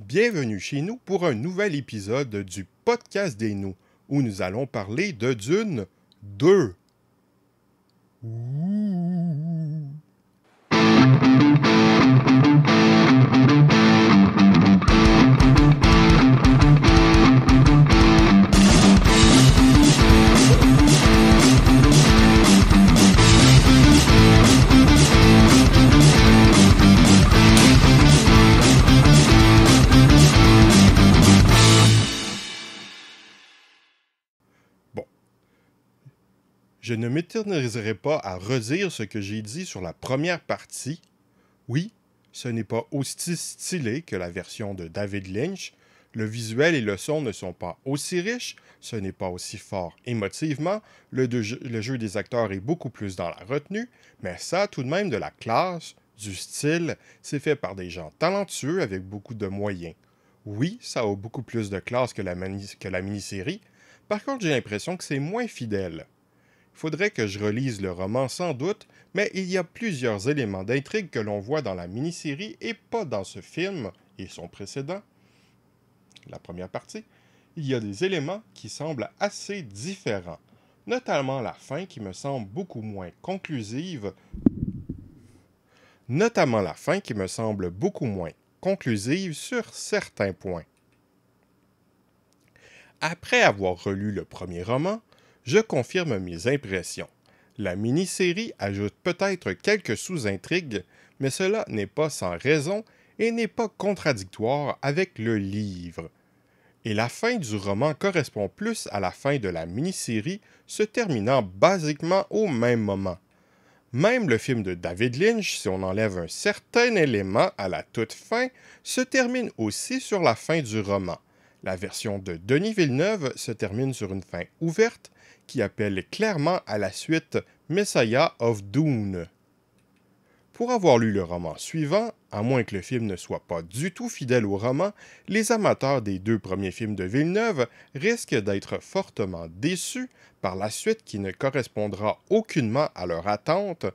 Bienvenue chez nous pour un nouvel épisode du podcast des nous, où nous allons parler de Dune 2. Ouh. Bon, je ne m'éterniserai pas à redire ce que j'ai dit sur la première partie. Oui, ce n'est pas aussi stylé que la version de David Lynch. Le visuel et le son ne sont pas aussi riches, ce n'est pas aussi fort émotivement, le jeu des acteurs est beaucoup plus dans la retenue, mais ça a tout de même de la classe, du style, c'est fait par des gens talentueux avec beaucoup de moyens. Oui, ça a beaucoup plus de classe que la mini-série, par contre j'ai l'impression que c'est moins fidèle. Il faudrait que je relise le roman sans doute, mais il y a plusieurs éléments d'intrigue que l'on voit dans la mini-série et pas dans ce film et son précédent, la première partie. Il y a des éléments qui semblent assez différents, notamment la fin qui me semble beaucoup moins conclusive, sur certains points. Après avoir relu le premier roman, je confirme mes impressions. La mini-série ajoute peut-être quelques sous-intrigues, mais cela n'est pas sans raison et n'est pas contradictoire avec le livre. Et la fin du roman correspond plus à la fin de la mini-série, se terminant basiquement au même moment. Même le film de David Lynch, si on enlève un certain élément à la toute fin, se termine aussi sur la fin du roman. La version de Denis Villeneuve se termine sur une fin ouverte qui appelle clairement à la suite Messiah of Dune. Pour avoir lu le roman suivant, à moins que le film ne soit pas du tout fidèle au roman, les amateurs des deux premiers films de Villeneuve risquent d'être fortement déçus par la suite qui ne correspondra aucunement à leur attente.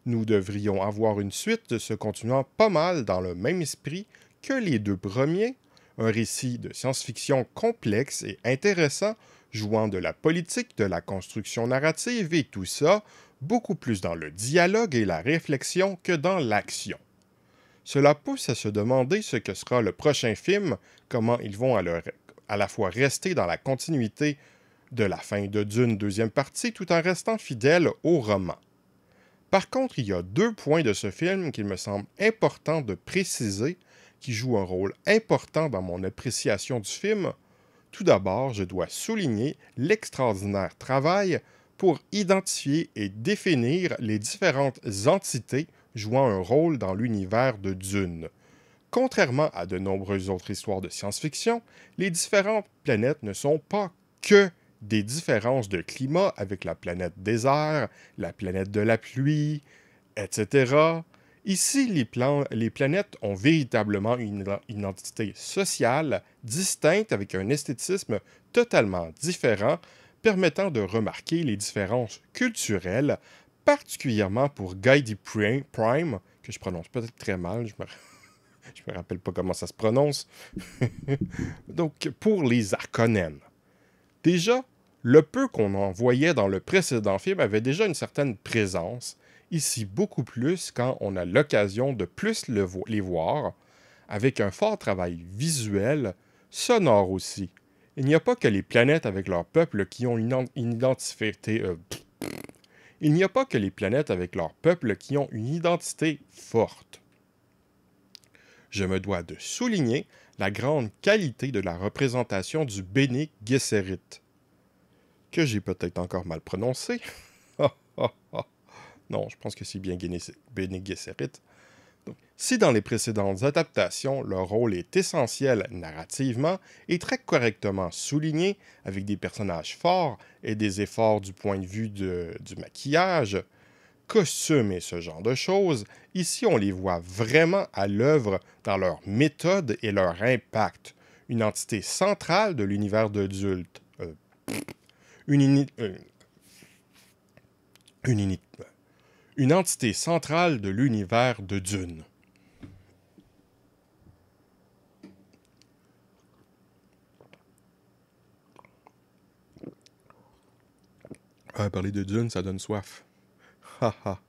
Nous devrions avoir une suite se continuant pas mal dans le même esprit que les deux premiers, un récit de science-fiction complexe et intéressant, jouant de la politique, de la construction narrative et tout ça, beaucoup plus dans le dialogue et la réflexion que dans l'action. Cela pousse à se demander ce que sera le prochain film, comment ils vont à la fois rester dans la continuité de la fin de Dune deuxième partie tout en restant fidèles au roman. Par contre, il y a deux points de ce film qu'il me semble important de préciser, qui jouent un rôle important dans mon appréciation du film. Tout d'abord, je dois souligner l'extraordinaire travail pour identifier et définir les différentes entités jouant un rôle dans l'univers de Dune. Contrairement à de nombreuses autres histoires de science-fiction, les différentes planètes ne sont pas que des différences de climat avec la planète désert, la planète de la pluie, etc. Ici, les planètes ont véritablement une identité sociale distincte avec un esthétisme totalement différent, permettant de remarquer les différences culturelles, particulièrement pour Guy Prime, que je prononce peut-être très mal, je me rappelle pas comment ça se prononce. Donc, pour les Harkonnen. Déjà, le peu qu'on en voyait dans le précédent film avait déjà une certaine présence, ici beaucoup plus quand on a l'occasion de plus les voir, avec un fort travail visuel, sonore aussi. Il n'y a pas que les planètes avec leur peuple qui ont une identité... Il n'y a pas que les planètes avec leur peuple qui ont une identité forte. Je me dois de souligner la grande qualité de la représentation du Bene Gesserit, que j'ai peut-être encore mal prononcé. Non, je pense que c'est bien Bene Gesserit. Donc, si dans les précédentes adaptations, leur rôle est essentiel narrativement et très correctement souligné avec des personnages forts et des efforts du point de vue du maquillage, costumes et ce genre de choses, ici on les voit vraiment à l'œuvre dans leur méthode et leur impact. Une entité centrale de l'univers d'adulte. Une, une, une entité centrale de l'univers de Dune. Ah, parler de Dune, ça donne soif. Haha.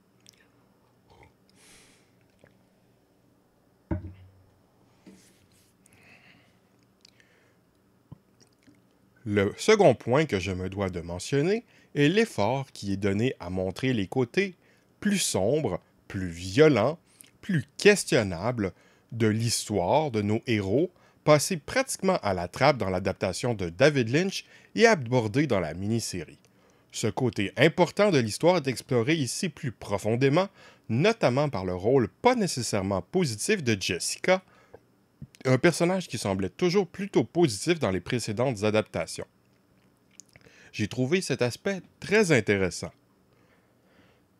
Le second point que je me dois de mentionner est l'effort qui est donné à montrer les côtés plus sombres, plus violents, plus questionnables de l'histoire de nos héros, passés pratiquement à la trappe dans l'adaptation de David Lynch et abordés dans la mini-série. Ce côté important de l'histoire est exploré ici plus profondément, notamment par le rôle pas nécessairement positif de Jessica, un personnage qui semblait toujours plutôt positif dans les précédentes adaptations. J'ai trouvé cet aspect très intéressant.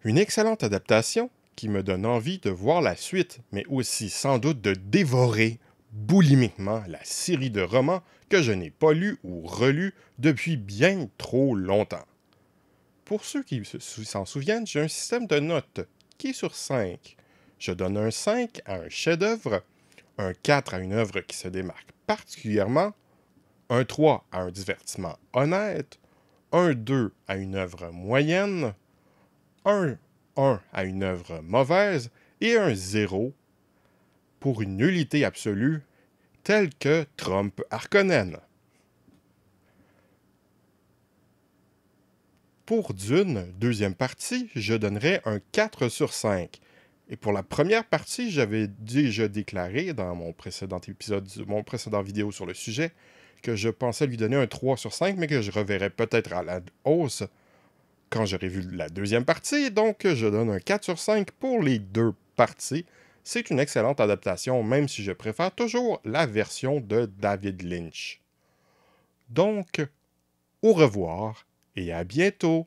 Une excellente adaptation qui me donne envie de voir la suite, mais aussi sans doute de dévorer boulimiquement la série de romans que je n'ai pas lus ou relus depuis bien trop longtemps. Pour ceux qui s'en souviennent, j'ai un système de notes qui est sur 5. Je donne un 5 à un chef-d'œuvre, un 4 à une œuvre qui se démarque particulièrement, un 3 à un divertissement honnête, un 2 à une œuvre moyenne, un 1 à une œuvre mauvaise et un 0 pour une nullité absolue telle que Trump Harkonnen. Pour Dune, deuxième partie, je donnerais un 4 sur 5. Et pour la première partie, j'avais déjà déclaré dans mon précédent épisode, mon précédent vidéo sur le sujet, que je pensais lui donner un 3 sur 5, mais que je reverrais peut-être à la hausse quand j'aurai vu la deuxième partie. Donc, je donne un 4 sur 5 pour les deux parties. C'est une excellente adaptation, même si je préfère toujours la version de David Lynch. Donc, au revoir et à bientôt!